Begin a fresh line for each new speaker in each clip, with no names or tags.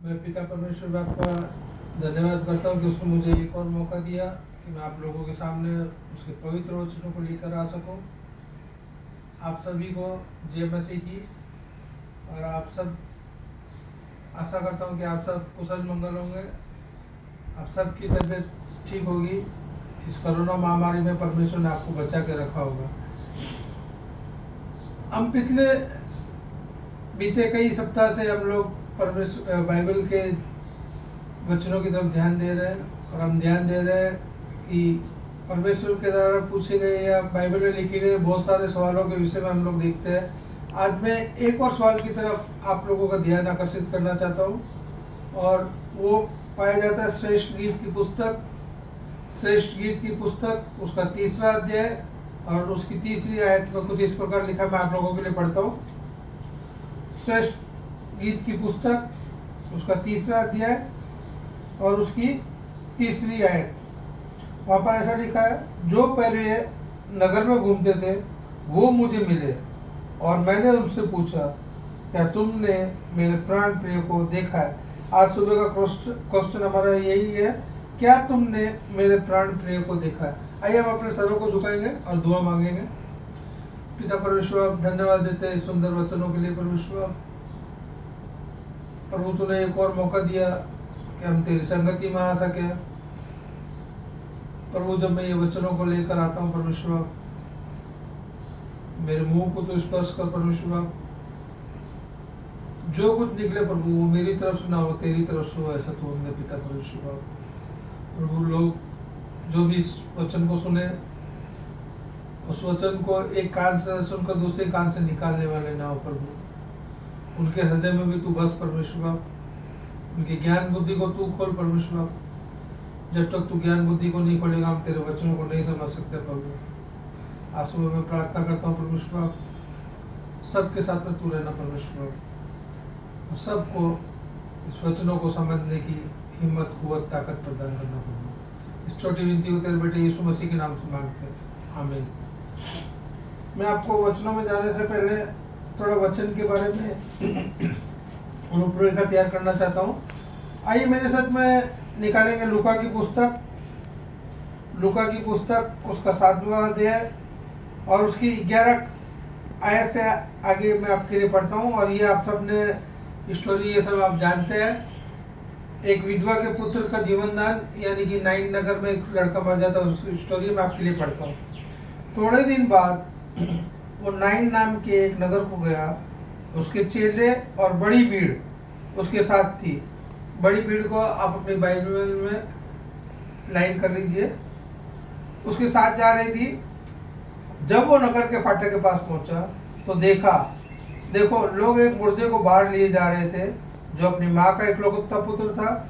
मैं पिता परमेश्वर बाप का धन्यवाद करता हूँ कि उसने मुझे एक और मौका दिया कि मैं आप लोगों के सामने उसके पवित्र वचनों को लेकर आ सकूँ। आप सभी को जय मसीह की। और आप सब, आशा करता हूँ कि आप सब कुशल मंगल होंगे, आप सबकी तबीयत ठीक होगी। इस कोरोना महामारी में परमेश्वर ने आपको बचा के रखा होगा। हम बीते कई सप्ताह से हम लोग परमेश्वर बाइबल के वचनों की तरफ ध्यान दे रहे हैं, और हम ध्यान दे रहे हैं कि परमेश्वर के द्वारा पूछे गए या बाइबल में लिखे गए बहुत सारे सवालों के विषय में हम लोग देखते हैं। आज मैं एक और सवाल की तरफ आप लोगों का ध्यान आकर्षित करना चाहता हूँ, और वो पाया जाता है श्रेष्ठ गीत की पुस्तक। श्रेष्ठ गीत की पुस्तक उसका 3रा अध्याय और उसकी 3री आयत में कुछ इस प्रकार लिखा, मैं आप लोगों के लिए पढ़ता हूँ। श्रेष्ठ गीत की पुस्तक उसका 3रा अध्याय और उसकी 3री आयत, वहाँ पर ऐसा लिखा है, जो पहले नगर में घूमते थे वो मुझे मिले, और मैंने उनसे पूछा, क्या तुमने मेरे प्राण प्रिय को देखा है। आज सुबह का क्वेश्चन हमारा यही है, क्या तुमने मेरे प्राण प्रिय को देखा है। आइए हम अपने सरों को झुकाएंगे और दुआ मांगेंगे। पिता परमेश्वर, धन्यवाद देते हैं इस सुंदर वचनों के लिए। परमेश्वर प्रभु, तूने एक और मौका दिया कि हम तेरी संगति में आ सके। प्रभु, जब मैं ये वचनों को लेकर आता हूँ परमेश्वर, मेरे मुंह को तो स्पर्श कर परमेश्वर। जो कुछ निकले प्रभु वो मेरी तरफ से ना हो, तेरी तरफ से हो, ऐसा तो हमने पिता परमेश्वर। प्रभु, लोग जो भी इस वचन को सुने, उस वचन को एक कान से सुनकर दूसरे कान से निकालने वाले ना हो प्रभु। उनके हृदय में भी तू बस परमेश्वर। उनकी ज्ञान बुद्धि को तू खोल परमेश्वर। जब तक तू ज्ञान बुद्धि को नहीं खोलेगा हम तेरे वचनों को नहीं समझ सकते प्रभु। आज सुबह मैं प्रार्थना करता हूँ परमेश्वर, सबके साथ में तू रहना परमेश्वर, और सबको इस वचनों को समझने की हिम्मत, कुव्वत, ताकत प्रदान करना प्रभु। इस छोटी विनती को तेरे बेटे यीशु मसीह के नाम से मांगते हैं, आमीन। मैं आपको वचनों में जाने से पहले थोड़ा वचन के बारे में रूपरेखा तैयार करना चाहता हूँ। आइए मेरे साथ में निकालेंगे लूका की पुस्तक। लूका की पुस्तक उसका 7वां अध्याय और उसकी 11 आयत से आगे मैं आपके लिए पढ़ता हूँ। और ये आप सब ने स्टोरी, ये सब आप जानते हैं। एक विधवा के पुत्र का जीवन दान, यानी कि नाइन नगर में एक लड़का मर जाता है, उसकी स्टोरी मैं आपके लिए पढ़ता हूँ। थोड़े दिन बाद वो नाइन नाम के एक नगर को गया। उसके चेले और बड़ी भीड़ उसके साथ थी। बड़ी भीड़ को आप अपनी बाइबल में लाइन कर लीजिए। उसके साथ जा रही थी। जब वो नगर के फाटक के पास पहुंचा तो देखो लोग एक मुर्दे को बाहर लिए जा रहे थे, जो अपनी माँ का इकलौता पुत्र था,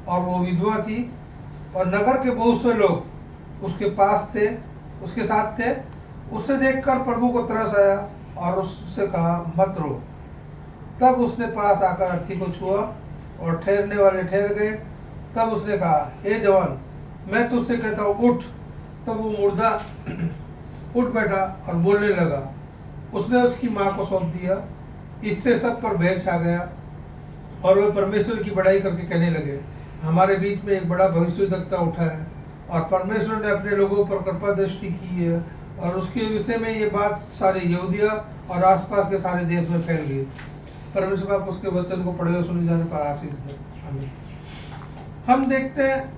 और वो विधवा थी, और नगर के बहुत से लोग उसके पास थे, उसके साथ थे। उसे देखकर प्रभु को तरस आया और उससे कहा, मत रो। तब उसने पास आकर अर्थी को छुआ और ठहरने वाले ठहर गए। तब उसने कहा, हे जवान, मैं तुझसे कहता हूँ, उठ। तब वो मुर्दा उठ बैठा और बोलने लगा। उसने उसकी माँ को सौंप दिया। इससे सब पर भय छा गया, और वे परमेश्वर की बड़ाई करके कहने लगे, हमारे बीच में एक बड़ा भविष्यद्वक्ता उठा है, और परमेश्वर ने अपने लोगों पर कृपा दृष्टि की है। और उसके विषय में ये बात सारी यहूदिया और आसपास के सारे देश में फैल गई। परमेश्वर आप उसके वचन को पढ़े और सुने जाने पर आशीष दें, आमीन। हम देखते हैं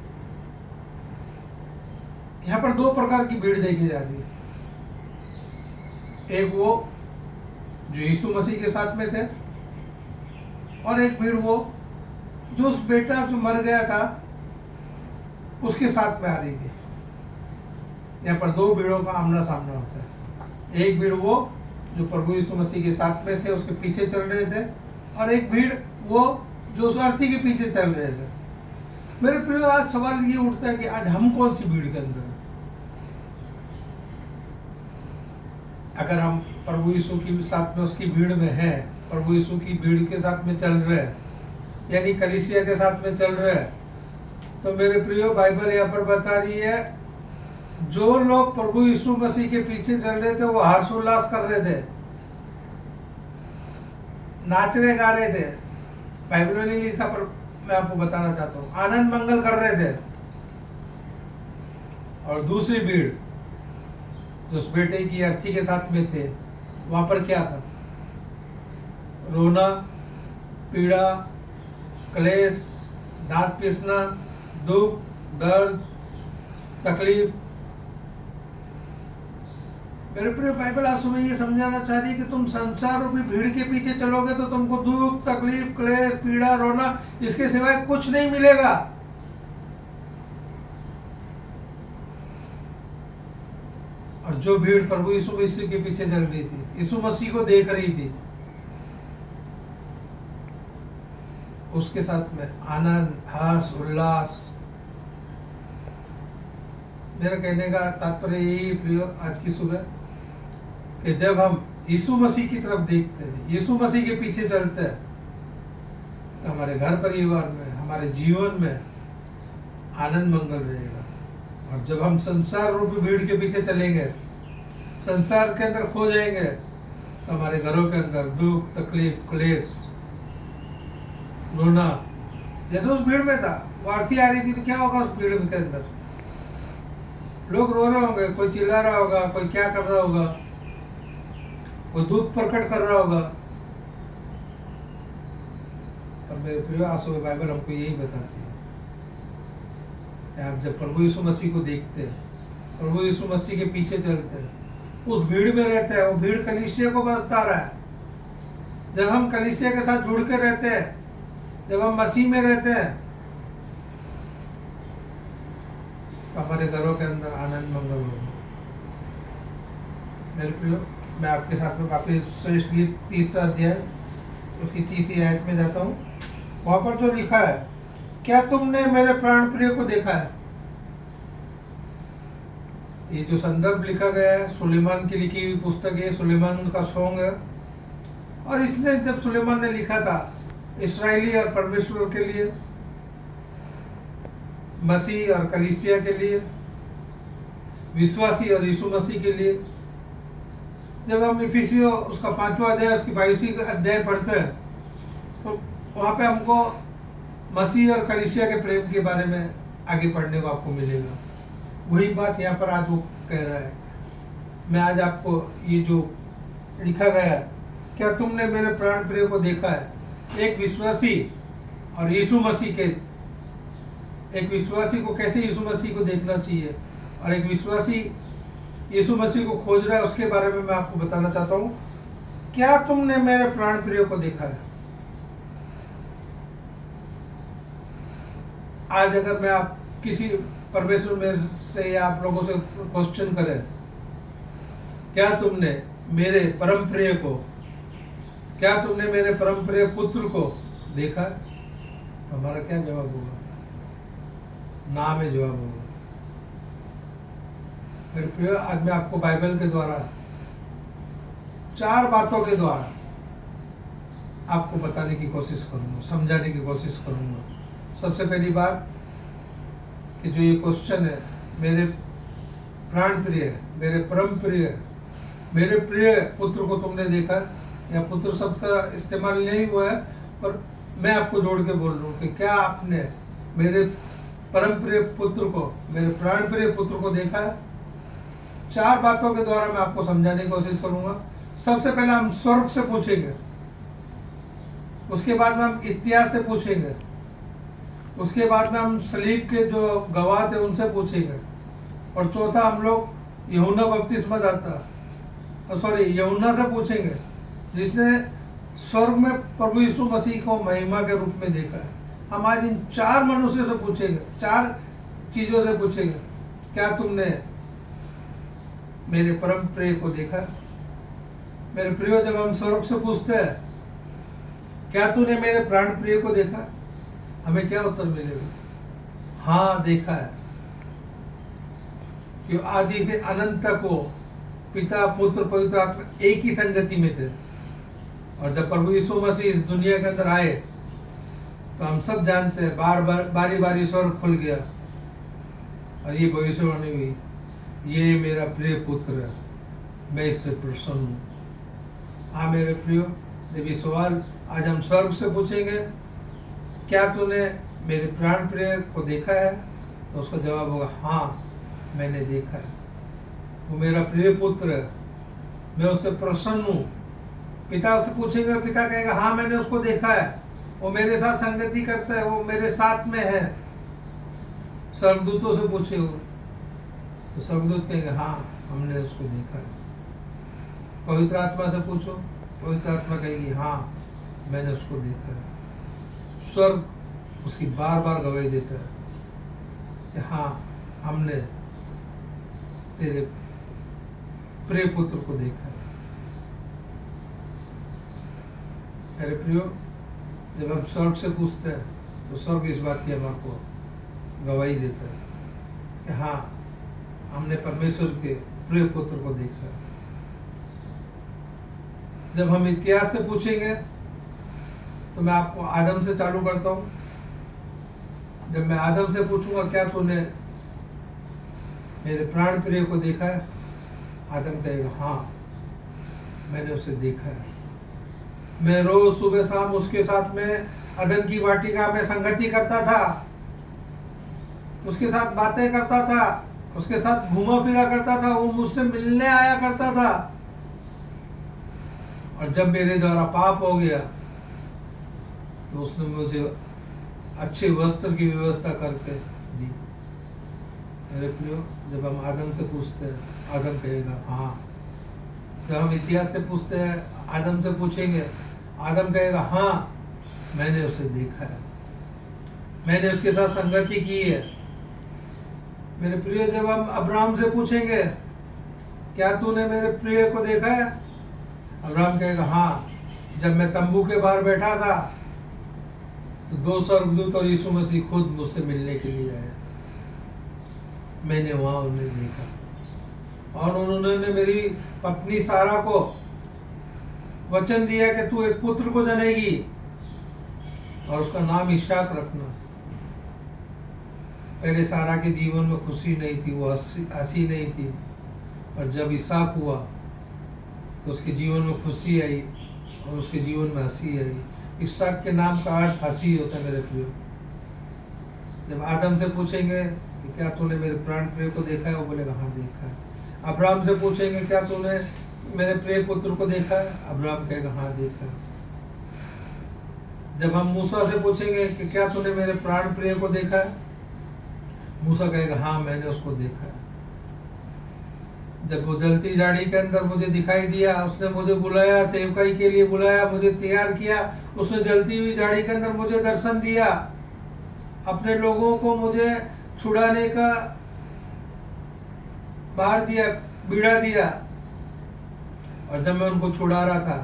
यहाँ पर 2 प्रकार की भीड़ देखी जा रही है। एक वो जो यीशु मसीह के साथ में थे, और एक भीड़ वो जो उस बेटा जो मर गया था उसके साथ में आ रही थी। यहाँ पर 2 भीड़ों का आमना सामना होता है। एक भीड़ वो जो प्रभु यीशु मसीह के साथ में थे, उसके पीछे चल रहे थे, और एक भीड़ वो जो उस अर्थी के पीछे चल रहे थे। मेरे प्रिय, आज सवाल ये उठता है कि आज हम कौन सी भीड़ के अंदर हैं? अगर हम प्रभु यीशु के साथ में उसकी भीड़ में हैं, प्रभु यीशु की भीड़ के साथ में चल रहे हैं, यानी कलीसिया के साथ में चल रहे हैं, तो मेरे प्रियो, बाइबल यहाँ पर बता रही है, जो लोग प्रभु यीशु मसीह के पीछे चल रहे थे वो हर्षोल्लास कर रहे थे, नाच रहे गा रहे थे। बाइबल में नहीं लिखा, पर मैं आपको बताना चाहता हूँ। आनंद मंगल कर रहे थे और दूसरी भीड़ जो उस बेटे की अर्थी के साथ में थे, वहां पर क्या था? रोना, पीड़ा, क्लेश, दांत पीसना, दुख, दर्द, तकलीफ। मेरे प्रिय बाइबल आज सुबह ये समझाना चाह रही है कि तुम संसार रूपी भीड़ के पीछे चलोगे तो तुमको दुख, तकलीफ, क्लेश, पीड़ा, रोना, इसके सिवाय कुछ नहीं मिलेगा। और जो भीड़ प्रभु यीशु मसीह के पीछे चल रही थी, यीशु मसीह को देख रही थी, उसके साथ में आनंद, हर्ष, उल्लास। मेरा कहने का तात्पर्य यही प्रिय आज की सुबह कि जब हम यीशु मसीह की तरफ देखते हैं, यीशु मसीह के पीछे चलते हैं, तो हमारे घर परिवार में, हमारे जीवन में आनंद मंगल रहेगा। और जब हम संसार रूपी भीड़ के पीछे चलेंगे, संसार के अंदर खो जाएंगे, तो हमारे घरों के अंदर दुख, तकलीफ, क्लेश, रोना। जैसे उस भीड़ में था, वो आरती आ रही थी, तो क्या होगा उस भीड़ के अंदर? लोग रो रहे होंगे, कोई चिल्ला रहा होगा, कोई क्या कर रहा होगा, कोई दुख प्रकट कर रहा होगा। और मेरे प्रिय आंसू बाइबल हमको यही बताती है कि आप जब प्रभु यीशु मसीह को देखते हैं, प्रभु यीशु मसीह के पीछे चलते हैं, उस भीड़ में रहते हैं, वो भीड़ कलीसिया को बरता रहा है। जब हम कलीसिया के साथ जुड़ के रहते हैं, जब हम मसीह में रहते हैं, तो हमारे घरों के अंदर आनंद मंगल होगा। मेरे प्रियो, मैं आपके साथ में काफी श्रेष्ठ गीत 3 अध्याय उसकी 30 आयत में जाता हूँ। वहां पर जो लिखा है, क्या तुमने मेरे प्राण प्रिय को देखा है? ये जो संदर्भ लिखा गया है, सुलेमान की लिखी हुई पुस्तक है, सुलेमान का सॉन्ग है। और इसने जब सुलेमान ने लिखा था, इस्राएली और परमेश्वर के लिए, मसीह और कलीसिया के लिए, विश्वासी और यीशु मसीह के लिए। जब हम इफिसियों उसका 5वां अध्याय उसकी 22वीं अध्याय पढ़ते हैं, तो वहाँ पे हमको मसीह और कलीसिया के प्रेम के बारे में आगे पढ़ने को आपको मिलेगा। वही बात यहाँ पर आज वो कह रहा है। मैं आज आपको ये जो लिखा गया है, क्या तुमने मेरे प्राण प्रिय को देखा है? एक विश्वासी और यीशु मसीह के, एक विश्वासी को कैसे यीशु मसीह को देखना चाहिए, और एक विश्वासी यीशु मसीह को खोज रहा है, उसके बारे में मैं आपको बताना चाहता हूँ। क्या तुमने मेरे प्राण प्रिय को देखा है? आज अगर मैं आप किसी परमेश्वर में से आप लोगों से क्वेश्चन करें, क्या तुमने मेरे परम प्रिय को, क्या तुमने मेरे परम प्रिय पुत्र को देखा? तो हमारा क्या जवाब होगा? ना में जवाब होगा। मेरे प्रिय, आज मैं आपको बाइबल के द्वारा 4 बातों के द्वारा आपको बताने की कोशिश करूंगा, समझाने की कोशिश करूंगा। सबसे पहली बात कि जो ये क्वेश्चन है, मेरे प्राण प्रिय, मेरे परम प्रिय, मेरे प्रिय पुत्र को तुमने देखा? या पुत्र शब्द का इस्तेमाल नहीं हुआ है, पर मैं आपको जोड़ के बोल रहा हूँ कि क्या आपने मेरे परम प्रिय पुत्र को, मेरे प्राण प्रिय पुत्र को देखा है? 4 बातों के द्वारा मैं आपको समझाने की कोशिश करूंगा। सबसे पहले हम स्वर्ग से पूछेंगे, उसके बाद में हम इतिहास से पूछेंगे, उसके बाद में हम सलीब के जो गवाह थे उनसे पूछेंगे, और चौथा हम लोग यूहन्ना बपतिस्मा दाता, यूहन्ना से पूछेंगे, जिसने स्वर्ग में प्रभु यीशु मसीह को महिमा के रूप में देखा है। हम आज इन 4 मनुष्यों से पूछेंगे, 4 चीजों से पूछेंगे, क्या तुमने मेरे परम प्रिय को देखा? मेरे प्रियो, जब हम स्वर्ग से पूछते हैं, क्या तूने मेरे प्राण प्रिय को देखा, हमें क्या उत्तर मिलेगा? हाँ, देखा है। कि आदि से अनंत तक वो पिता, पुत्र, पवित्र आत्मा एक ही संगति में थे। और जब प्रभु यीशु मसीह इस दुनिया के अंदर आए, तो हम सब जानते हैं, बारी बारी स्वर्ग खुल गया और ये भविष्यवाणी हुई, ये मेरा प्रिय पुत्र है, मैं इससे प्रसन्न हूँ। हाँ मेरे प्रियो, जब ये सवाल आज हम स्वर्ग से पूछेंगे, क्या तूने मेरे प्राण प्रिय को देखा है? तो उसका जवाब होगा हाँ मैंने देखा है, वो मेरा प्रिय पुत्र है, मैं उससे प्रसन्न हूँ। पिता उससे पूछेगा, पिता कहेगा हाँ मैंने उसको देखा है, वो मेरे साथ संगति करता है, वो मेरे साथ में है। स्वर्गदूतों से पूछेगा तो स्वर्गदूत कहेंगे हाँ हमने उसको देखा है। पवित्र आत्मा से पूछो, पवित्र आत्मा कहेगी हाँ मैंने उसको देखा है। स्वर्ग उसकी बार बार गवाही देता है कि हाँ हमने तेरे प्रिय पुत्र को देखा है। मेरे प्रियो, जब हम स्वर्ग से पूछते हैं तो स्वर्ग इस बात की हमको गवाही देता है कि हाँ हमने परमेश्वर के प्रिय पुत्र को देखा है। जब हम इतिहास से पूछेंगे तो मैं आपको आदम से चालू करता हूँ। जब मैं आदम से पूछूंगा क्या तूने मेरे प्राण प्रिय को देखा है? आदम कहेगा हाँ मैंने उसे देखा है, मैं रोज सुबह शाम उसके साथ में अदन की वाटिका में संगति करता था, उसके साथ बातें करता था, उसके साथ घूमा फिरा करता था, वो मुझसे मिलने आया करता था। और जब मेरे द्वारा पाप हो गया तो उसने मुझे अच्छे वस्त्र की व्यवस्था करके दी। मेरे प्रियो, जब हम आदम से पूछते हैं आदम कहेगा हाँ। जब हम इतिहास से पूछते हैं आदम से पूछेंगे, आदम कहेगा हाँ मैंने उसे देखा है, मैंने उसके साथ संगति की है। मेरे प्रिय, जब हम अब्राहम से पूछेंगे क्या तूने मेरे प्रिय को देखा है? अब्राहम कहेगा हाँ, जब मैं तंबू के बाहर बैठा था तो 2 स्वर्गदूत और यीशु मसीह खुद मुझसे मिलने के लिए आए, मैंने वहां उन्हें देखा। और उन्होंने मेरी पत्नी सारा को वचन दिया कि तू एक पुत्र को जनेगी और उसका नाम इशाक रखना। पहले सारा के जीवन में खुशी नहीं थी, वो हंसी नहीं थी, पर जब इसाक हुआ तो उसके जीवन में खुशी आई और उसके जीवन में हंसी आई। इसाक के नाम का अर्थ हंसी होता है मेरे प्रिय। जब आदम से पूछेंगे कि क्या तूने मेरे प्राण प्रिय को देखा है? वो बोलेगा हाँ देखा है। अब्राहम से पूछेंगे क्या तूने मेरे प्रिय पुत्र को देखा है? अब्राहम कहेगा हाँ देखा है। जब हम मूसा से पूछेंगे कि क्या तूने मेरे प्राण प्रिय को देखा है? मूसा कहेगा हाँ मैंने उसको देखा है। जब वो जलती झाड़ी के अंदर मुझे दिखाई दिया, उसने मुझे बुलाया, सेवकाई के लिए बुलाया, मुझे तैयार किया, उसने जलती हुई झाड़ी के अंदर मुझे दर्शन दिया, अपने लोगों को मुझे छुड़ाने का बाहर दिया, बीड़ा दिया। और जब मैं उनको छुड़ा रहा था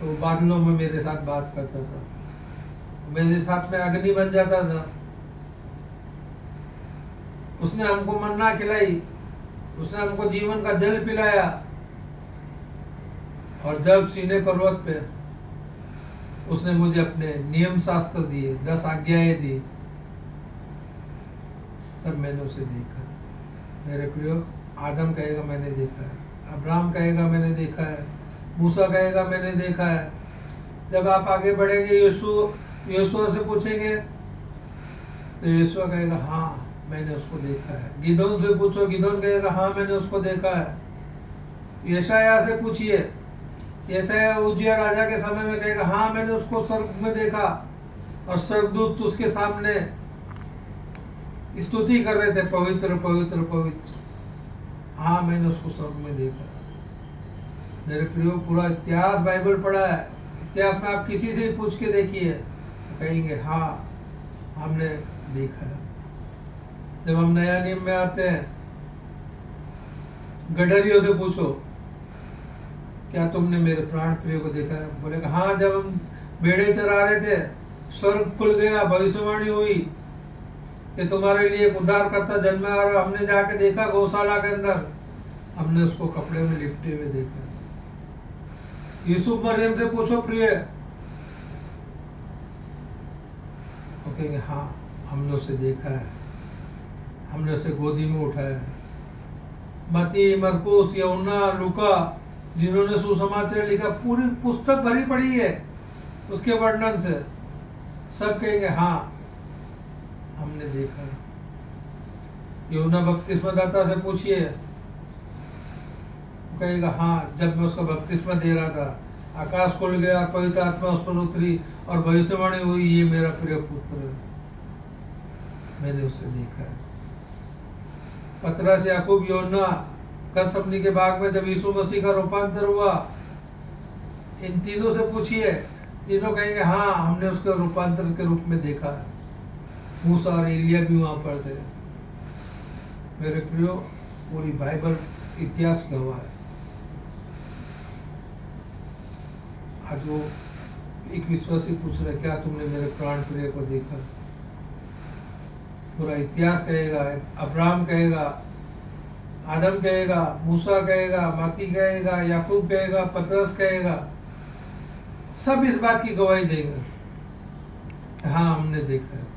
तो बादलों में मेरे साथ बात करता था, मेरे साथ में अग्नि बन जाता था। उसने हमको मन्ना खिलाई, उसने हमको जीवन का जल पिलाया। और जब सीने पर्वत पे उसने मुझे अपने नियम शास्त्र दिए, 10 आज्ञाएं दी, तब मैंने उसे देखा। मेरे प्रियो, आदम कहेगा मैंने देखा है, अब्राहम कहेगा मैंने देखा है, मूसा कहेगा मैंने देखा है। जब आप आगे बढ़ेंगे, यीशु से पूछेंगे तो यीशु कहेगा हाँ मैंने उसको देखा है। गिदोन से पूछो, गिदोन कहेगा हाँ मैंने उसको देखा है। यशायाह से पूछिए, यशायाह उजिया राजा के समय में कहेगा हाँ मैंने उसको स्वर्ग में देखा, और स्वर्गदूत उसके सामने स्तुति कर रहे थे, पवित्र पवित्र पवित्र। हाँ मैंने उसको स्वर्ग में देखा। मेरे प्रियो, पूरा इतिहास बाइबल पढ़ा है, इतिहास में आप किसी से पूछ के देखिए, कहेंगे हाँ हमने देखा है। जब हम नया नियम में आते हैं, गडरियों से पूछो क्या तुमने मेरे प्राण प्रिय को देखा है? बोलेगा हाँ, जब हम भेड़े चरा रहे थे स्वर्ग खुल गया, भविष्यवाणी हुई कि तुम्हारे लिए एक उद्धारकर्ता जन्मा, और हमने जाके देखा गौशाला के अंदर, हमने उसको कपड़े में लिपटे हुए देखा। यूसुफ मरियम से पूछो प्रिय, तो कहेंगे हाँ हमने उसे देखा है, हमने उसे गोदी में उठाया है। मती, मरकुस, यूहन्ना, लूका, जिन्होंने सुसमाचार लिखा, पूरी पुस्तक भरी पड़ी है उसके वर्णन से। सब कहेंगे हाँ हमने देखा है। यूहन्ना बपतिस्मादाता से पूछिए, वो कहेगा हाँ जब मैं उसका बपतिस्मा दे रहा था आकाश खुल गया और पवित्र आत्मा उस पर उतरी और भविष्यवाणी हुई, ये मेरा प्रिय पुत्र है, मैंने उसे देखा है। पतरस, याकूब, यूहन्ना गethसेमनी के बाग में जब यीशु मसीह का रूपांतर हुआ, इन तीनों से पूछिए, तीनों कहेंगे हाँ हमने उसके रूपांतर के रूप में देखा है। मूसा और एलिया भी वहां पर थे। मेरे प्रियो, पूरी बाइबल इतिहास गवाह है। आज वो एक विश्वासी पूछ रहा है, क्या तुमने मेरे प्राण प्रिय को देखा? पूरा इतिहास कहेगा, अब्राहम कहेगा, आदम कहेगा, मूसा कहेगा, माती कहेगा, याकूब कहेगा, पतरस कहेगा, सब इस बात की गवाही देंगे, हाँ हमने देखा है।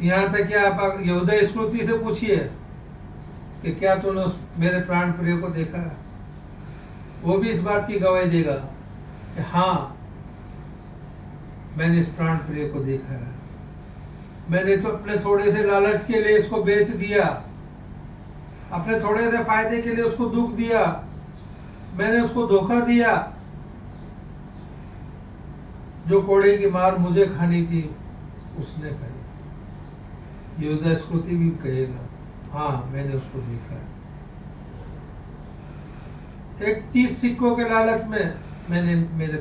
यहाँ तक कि आप यहूदा स्मृति से पूछिए कि क्या तूने मेरे प्राण प्रिय को देखा है, वो भी इस बात की गवाही देगा कि हाँ मैंने इस प्राण प्रिय को देखा है। मैंने तो अपने थोड़े से लालच के लिए इसको बेच दिया, अपने थोड़े से फायदे के लिए उसको दुख दिया, मैंने उसको धोखा दिया। जो कोड़े की मार मुझे खानी थी उसने खाई। यहूदा स्मृति भी कहेगा हाँ मैंने उसको देखा है। एक 30 सिक्कों के लालच में मैंने मेरे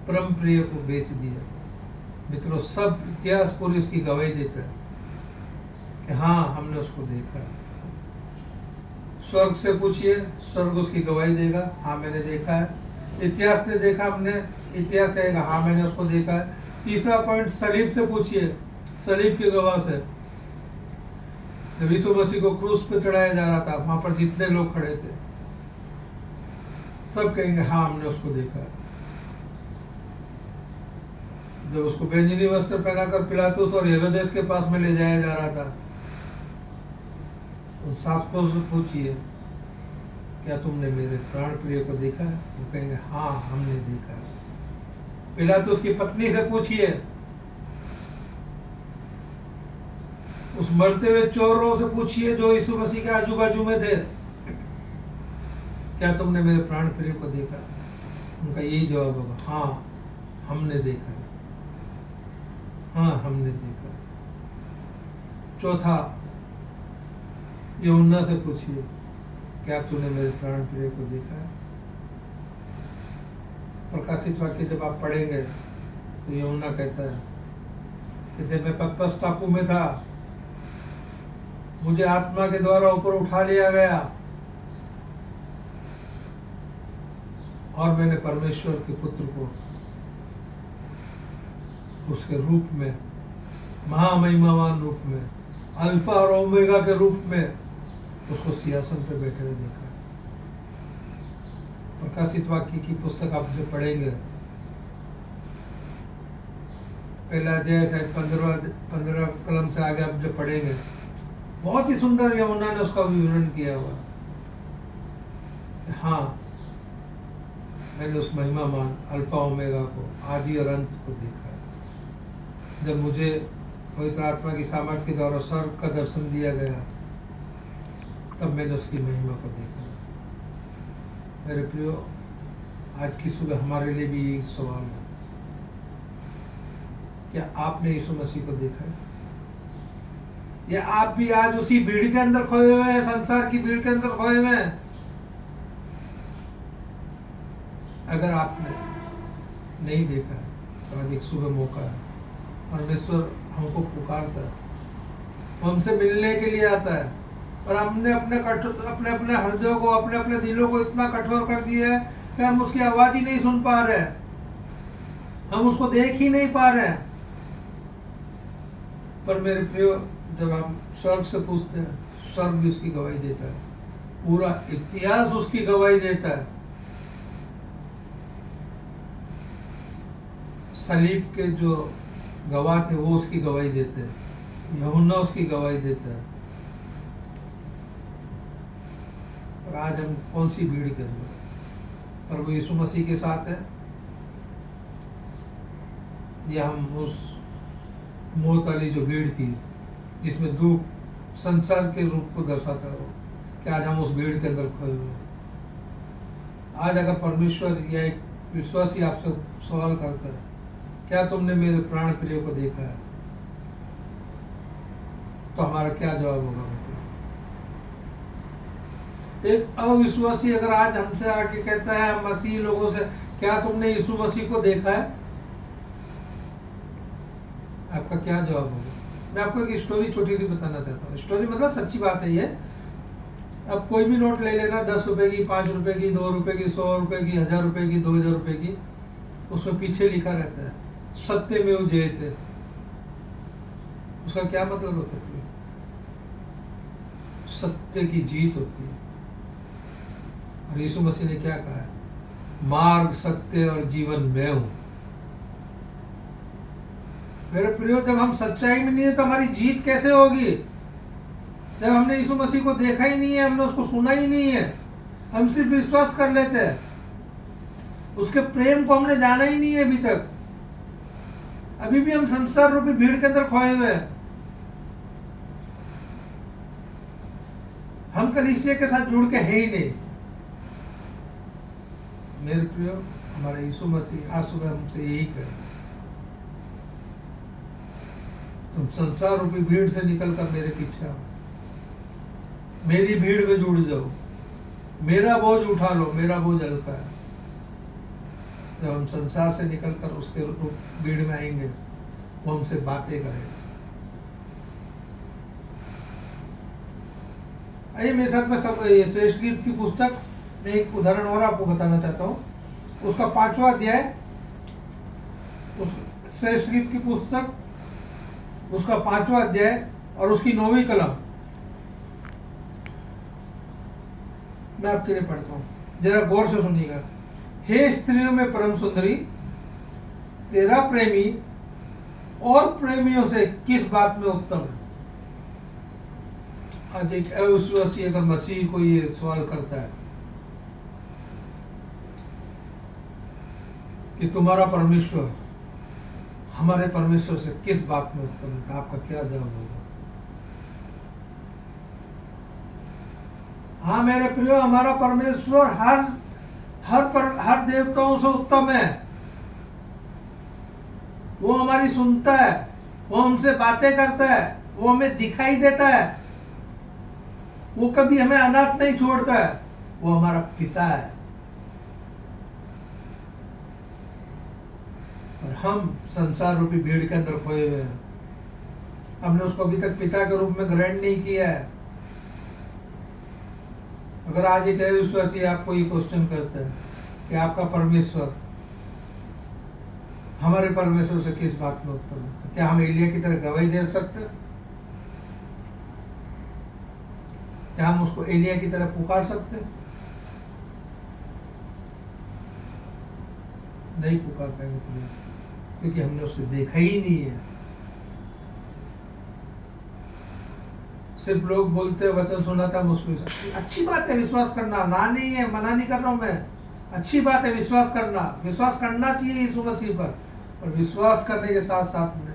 परम प्रिय को बेच दिया। मित्रों, सब इतिहास पूरी उसकी गवाही देता है कि हाँ हमने उसको देखा है। स्वर्ग से पूछिए, स्वर्ग उसकी गवाही देगा, हाँ मैंने देखा है। इतिहास से देखा हमने, इतिहास कहेगा हाँ मैंने उसको देखा है। तीसरा पॉइंट, सलीब से पूछिए, सलीब के गवाह से। जब यीशु मसीह को क्रूस पे चढ़ाया जा रहा था, वहां पर जितने लोग खड़े थे सब कहेंगे हाँ हमने उसको देखा है। जब उसको बैंजनी वस्त्र पहनाकर पिलातुस और हेरोदेस के पास में ले जाया जा रहा था, उन शासकों से पूछिए, क्या तुमने मेरे प्राण प्रिय को देखा है? वो कहेंगे हाँ हमने देखा है। पिलातुस की पत्नी से पूछिए, उस मरते हुए चोरों से पूछिए जो यीशु मसीह के आजू बाजू में थे, क्या तुमने मेरे प्राण प्रिय को देखा? उनका यही जवाब होगा, हाँ हमने देखा है, हाँ हमने देखा है। चौथा, यूहन्ना से पूछिए, क्या तूने मेरे प्राण प्रिय को देखा है? प्रकाशित वाक्य जब आप पढ़ेंगे तो यूहन्ना कहता है कि जब मैं पतमस टापू में था, मुझे आत्मा के द्वारा ऊपर उठा लिया गया और मैंने परमेश्वर के पुत्र को उसके रूप में, महामहिमावान रूप में, अल्फा और ओमेगा के रूप में उसको सिंहासन पे बैठे हुए देखा। प्रकाशित वाक्य की पुस्तक आप जो पढ़ेंगे, पहला अध्याय से 15 कलम से आगे आप जब पढ़ेंगे, बहुत ही सुंदर यूहन्ना ने उसका विवरण किया हुआ। हाँ मैंने उस महिमावान अल्फा ओमेगा को, आदि और अंत को देखा है। जब मुझे पवित्र आत्मा की सामर्थ्य के द्वारा स्वर्ग का दर्शन दिया गया, तब मैंने उसकी महिमा को देखा। मेरे प्रियो, आज की सुबह हमारे लिए भी एक सवाल है, क्या आपने यीशु मसीह को देखा है? या आप भी आज उसी भीड़ के अंदर खोए हुए हैं, संसार की भीड़ के अंदर खोए हुए हैं? अगर आपने नहीं देखा है तो आज एक सुबह मौका है। परमेश्वर हमको पुकारता है, वो हमसे मिलने के लिए आता है, और हमने अपने अपने हृदयों को, अपने अपने दिलों को इतना कठोर कर दिया है कि हम उसकी आवाज ही नहीं सुन पा रहे हैं, हम उसको देख ही नहीं पा रहे हैं। पर मेरे प्रियो, जब आप स्वर्ग से पूछते हैं, स्वर्ग भी उसकी गवाही देता है, पूरा इतिहास उसकी गवाही देता है। सलीब के जो गवाह थे वो उसकी गवाही देते हैं, यूहन्ना उसकी गवाही देता है। और आज हम कौन सी भीड़ के अंदर? प्रभु यीशु मसीह के साथ है, ये हम उस मौत वाली जो भीड़ थी जिसमें दुख संसार के रूप को दर्शाता हो कि आज हम उस भीड़ के अंदर खोए हुए हैं। आज अगर परमेश्वर या एक विश्वासी आपसे सवाल करता है, क्या तुमने मेरे प्राण प्रिय को देखा है, तो हमारा क्या जवाब होगा मित्र? एक अविश्वासी अगर आज हमसे आके कहता है मसीह लोगों से, क्या तुमने यीशु मसीह को देखा है, आपका क्या जवाब होगा? मैं आपको एक स्टोरी छोटी सी बताना चाहता हूँ। स्टोरी मतलब सच्ची बात है ये। अब कोई भी नोट ले लेना, 10 रुपए की, 5 रुपए की, 2 रुपए की, 100 रुपए की, 1000 रुपए की, 2000 रुपए की, उसमें पीछे लिखा रहता है सत्यमेव जयते। उसका क्या मतलब होता है? सत्य की जीत होती है। और यीशु मसीह ने क्या कहा है? मार्ग, सत्य और जीवन मैं हूं। मेरे प्रियो, जब हम सच्चाई में नहीं है तो हमारी जीत कैसे होगी? जब हमने यीशु मसीह को देखा ही नहीं है, हमने उसको सुना ही नहीं है, हम सिर्फ विश्वास कर लेते हैं, उसके प्रेम को हमने जाना ही नहीं है अभी तक, अभी भी हम संसार रूपी भीड़ के अंदर खोए हुए हैं। हम कलीसिया के साथ जुड़ के है ही नहीं। मेरे प्रियो, हमारा यीशु मसीह आज सुबह हमसे यही कहे, तुम संसार रूपी भीड़ से निकलकर मेरे पीछे आओ, मेरी भीड़ में जुड़ जाओ, मेरा बोझ उठा लो, मेरा बोझ हल्का है। जब हम संसार से निकलकर उसके भीड़ में आएंगे, वो हमसे बातें करेगा। आइए मेरे साथ में सब ये श्रेष्ठ गीत की पुस्तक में एक उदाहरण और आपको बताना चाहता हूँ। उसका 5वां अध्याय, उस श्रेष्ठ गीत की पुस्तक, उसका 5वां अध्याय और उसकी 9वीं कलम मैं आपके लिए पढ़ता हूँ, जरा गौर से सुनिएगा। हे स्त्रियों में परम सुंदरी, तेरा प्रेमी और प्रेमियों से किस बात में उत्तम है? आज एक अविश्वासी अगर मसीह को ये सवाल करता है कि तुम्हारा परमेश्वर हमारे परमेश्वर से किस बात में उत्तम है, तो आपका क्या जवाब होगा? हाँ मेरे प्रियो, हमारा परमेश्वर हर देवताओं से उत्तम है। वो हमारी सुनता है, वो हमसे बातें करता है, वो हमें दिखाई देता है, वो कभी हमें अनाथ नहीं छोड़ता है, वो हमारा पिता है। और हम संसार रूपी भीड़ के अंदर खोए हुए हैं, हमने उसको अभी तक पिता के रूप में ग्रहण नहीं किया है। अगर आज एक विश्वासी आपको ये क्वेश्चन करता है कि आपका परमेश्वर हमारे परमेश्वर से किस बात में उत्तम है, तो क्या हम एलिया की तरह गवाही दे सकते हैं? क्या हम उसको एलिया की तरह पुकार सकते हैं? नहीं पुकार पाएंगे, क्योंकि हमने उसे देखा ही नहीं है। सिर्फ लोग बोलते हैं, वचन सुना था, हम उसमें अच्छी बात है विश्वास करना, ना नहीं है, मना नहीं कर रहा हूं मैं, अच्छी बात है विश्वास करना, विश्वास करना चाहिए यीशु मसीह पर। और विश्वास करने के साथ साथ में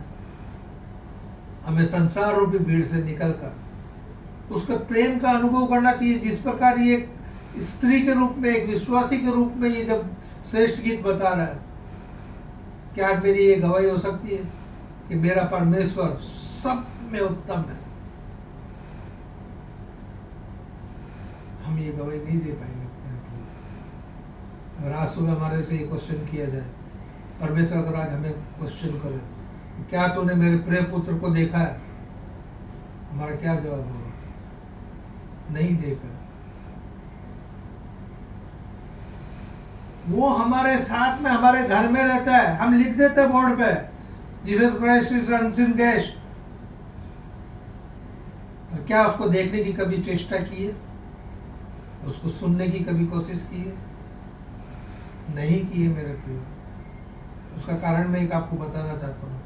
हमें संसार रूपी भीड़ से निकलकर उसके प्रेम का अनुभव करना चाहिए। जिस प्रकार ये एक स्त्री के रूप में, एक विश्वासी के रूप में ये जब श्रेष्ठ गीत बता रहा है, क्या आज मेरी ये गवाही हो सकती है कि मेरा परमेश्वर सब में उत्तम है? हम ये गवाही नहीं दे पाएंगे। अगर आज सुबह हमारे से ये क्वेश्चन किया जाए, परमेश्वर अगर आज हमें क्वेश्चन करे, क्या तूने मेरे प्रिय पुत्र को देखा है, हमारा क्या जवाब होगा? नहीं देखा। वो हमारे साथ में, हमारे घर में रहता है। हम लिख देते हैं बोर्ड पे, Jesus Christ is unseen guest. और क्या उसको देखने की कभी चेष्टा की है? उसको सुनने की कभी कोशिश की है? नहीं की है मेरे प्रिय। उसका कारण मैं एक आपको बताना चाहता हूँ।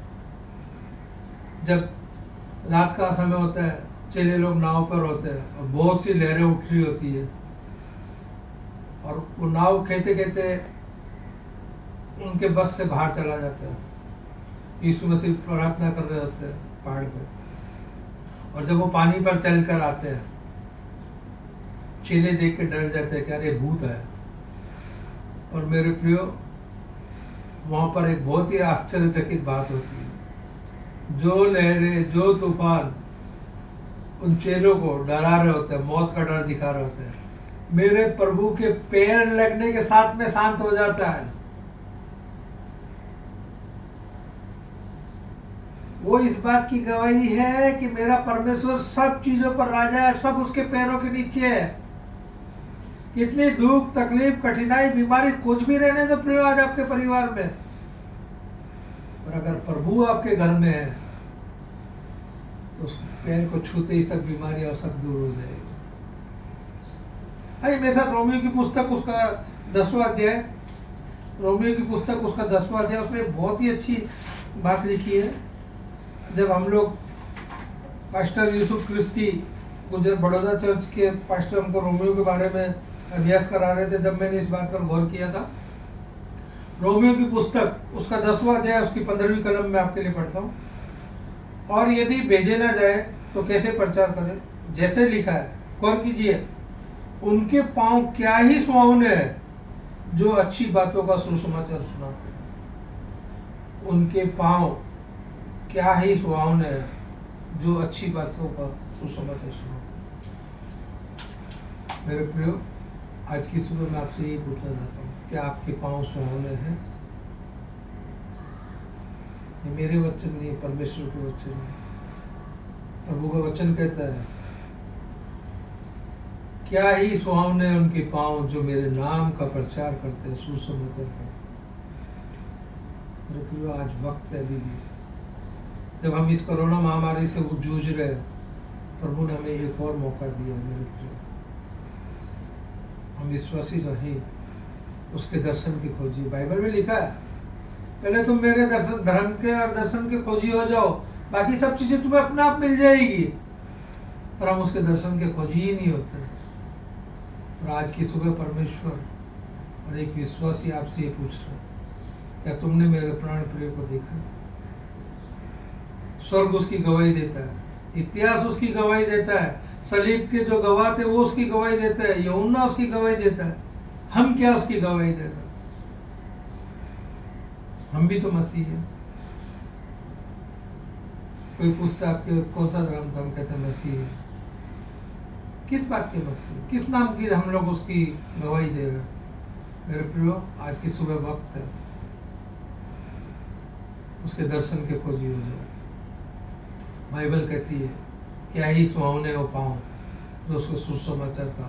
जब रात का समय होता है, चेले लोग नाव पर होते हैं और बहुत सी लहरें उठ रही होती है, और वो नाव खेते खेते उनके बस से बाहर चला जाता है। यीशु मसीह प्रार्थना कर रहे होते हैं पहाड़ पे, और जब वो पानी पर चल कर आते हैं, चेले देख के डर जाते हैं कि अरे भूत है। और मेरे प्रियो, वहां पर एक बहुत ही आश्चर्यचकित बात होती है। जो लहरें, जो तूफान उन चेलों को डरा रहे होते हैं, मौत का डर दिखा रहे होते हैं, मेरे प्रभु के पैर लगने के साथ में शांत हो जाता है। वो इस बात की गवाही है कि मेरा परमेश्वर सब चीजों पर राजा है, सब उसके पैरों के नीचे है। कितनी दुख, तकलीफ, कठिनाई, बीमारी कुछ भी रहने दो प्रिय आज आपके परिवार में, और अगर प्रभु आपके घर में है तो उस पैर को छूते ही सब बीमारी और सब दूर हो जाएगी। आइए मेरे साथ रोमियो की पुस्तक उसका 10वां अध्याय, रोमियो की पुस्तक उसका 10वां अध्याय, उसमें बहुत ही अच्छी बात लिखी है। जब हम लोग पास्टर यूसुफ क्रिस्टी गुजर बड़ौदा चर्च के पास्टर हमको रोमियो के बारे में अभ्यास करा रहे थे, जब मैंने इस बात पर गौर किया था। रोमियो की पुस्तक उसका 10वां अध्याय, उसकी 15वीं कलम में आपके लिए पढ़ता हूँ। और यदि भेजे ना जाए तो कैसे प्रचार करें, जैसे लिखा है, गौर कीजिए, उनके पांव क्या ही सुहावने हैं जो अच्छी बातों का सुसमाचार सुनाते हैं। उनके पांव क्या ही सुहावने हैं जो अच्छी बातों का सुसमाचार सुनाते हैं। मेरे प्रियो, आज की सुबह मैं आपसे यही पूछना चाहता हूँ, क्या आपके पांव सुहावने हैं? ये मेरे वचन नहीं है, परमेश्वर के वचन है। प्रभु का वचन कहता है, क्या ही सुहावने उनके पांव जो मेरे नाम का प्रचार करते हैं, सुसमाचार करते हैं। मेरे प्रियो, आज वक्त है अभी भी, जब हम इस कोरोना महामारी से जूझ रहे हैं, प्रभु ने हमें एक और मौका दिया है। मेरे प्रियो, हम विश्वासी रहे, उसके दर्शन की खोजी। बाइबल में लिखा है, पहले तुम मेरे दर्शन, धर्म के और दर्शन के खोजी हो जाओ, बाकी सब चीजें तुम्हें अपने आप मिल जाएगी। पर हम उसके दर्शन के खोजी ही नहीं होते। और आज की सुबह परमेश्वर और एक विश्वासी आपसे ये पूछ रहा है, क्या तुमने मेरे प्राण प्रिय को देखा? स्वर्ग उसकी गवाही देता है, इतिहास उसकी गवाही देता है, सलीब के जो गवाह थे वो उसकी गवाही देते हैं, यूहन्ना उसकी गवाही देता है। हम क्या उसकी गवाही दे रहे? हम भी तो मसीह हैं। कोई पूछता है आपके कौन सा धर्म था, हम कहते हैं मसीह है। किस बात के मसीह? किस नाम की हम लोग उसकी गवाही दे रहे हैं? मेरे प्रियो, आज की सुबह वक्त है, उसके दर्शन के खोजी हो जाए। बाइबल कहती है, क्या ही सुहावने वो पांव जो उसको सुसमाचार का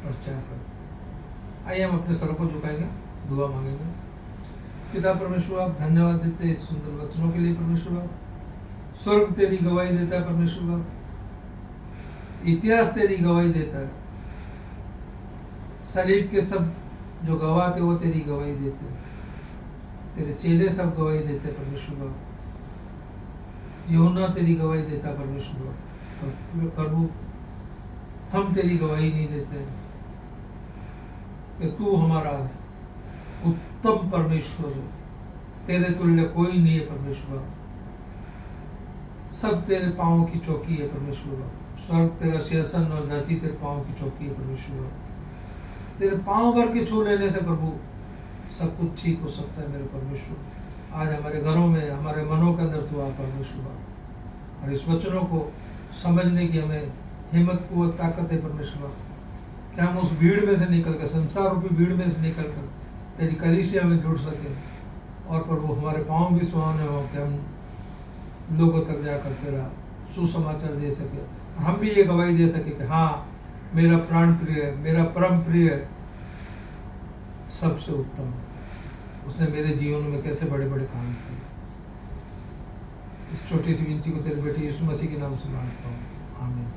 प्रचार करते। आइए हम अपने सरों को झुकाएंगे, दुआ मांगेंगे। पिता परमेश्वर, आप धन्यवाद देते हैं इस सुंदर वचनों के लिए। परमेश्वर, आप स्वर्ग तेरी गवाही देता है। परमेश्वर, आप इतिहास तेरी गवाही देता है। सलीब के सब जो गवाह थे वो तेरी गवाही देते हैं। तेरे चेले सब गवाही देते हैं। परमेश्वर, यूहन्ना तेरी गवाही देता। परमेश्वर प्रभु, हम तेरी गवाही नहीं देते कि तू हमारा उत्तम परमेश्वर है, तेरे तुल्य कोई नहीं है। परमेश्वर, सब तेरे पांव की चौकी है। परमेश्वर, स्वर्ग तेरा सिंहासन और धरती तेरे पांव की चौकी है। परमेश्वर, तेरे पांव भर के छू लेने से प्रभु सब कुछ ठीक हो सकता है। मेरे परमेश्वर, आज हमारे घरों में, हमारे मनों के अंदर तू आ परमेश्वर, और इस वचनों को समझने की हमें हिम्मत, कुव्वत, ताकत है। परमेश्वर, क्या हम उस भीड़ में से निकलकर, संसार रूपी भीड़ में से निकलकर तेरी कलीसिया में जुड़ सके, और प्रभु हमारे पांव भी सुहावने हो कि हम लोगों तक जाकर तेरा सुसमाचार दे सके, और हम भी ये गवाही दे सके कि हाँ, मेरा प्राण प्रिय, मेरा परम प्रिय सबसे उत्तम, उसने मेरे जीवन में कैसे बड़े बड़े काम किए। इस छोटी सी विनती को तेरे बेटे यीशु मसीह के नाम से मांगता हूँ, आमीन।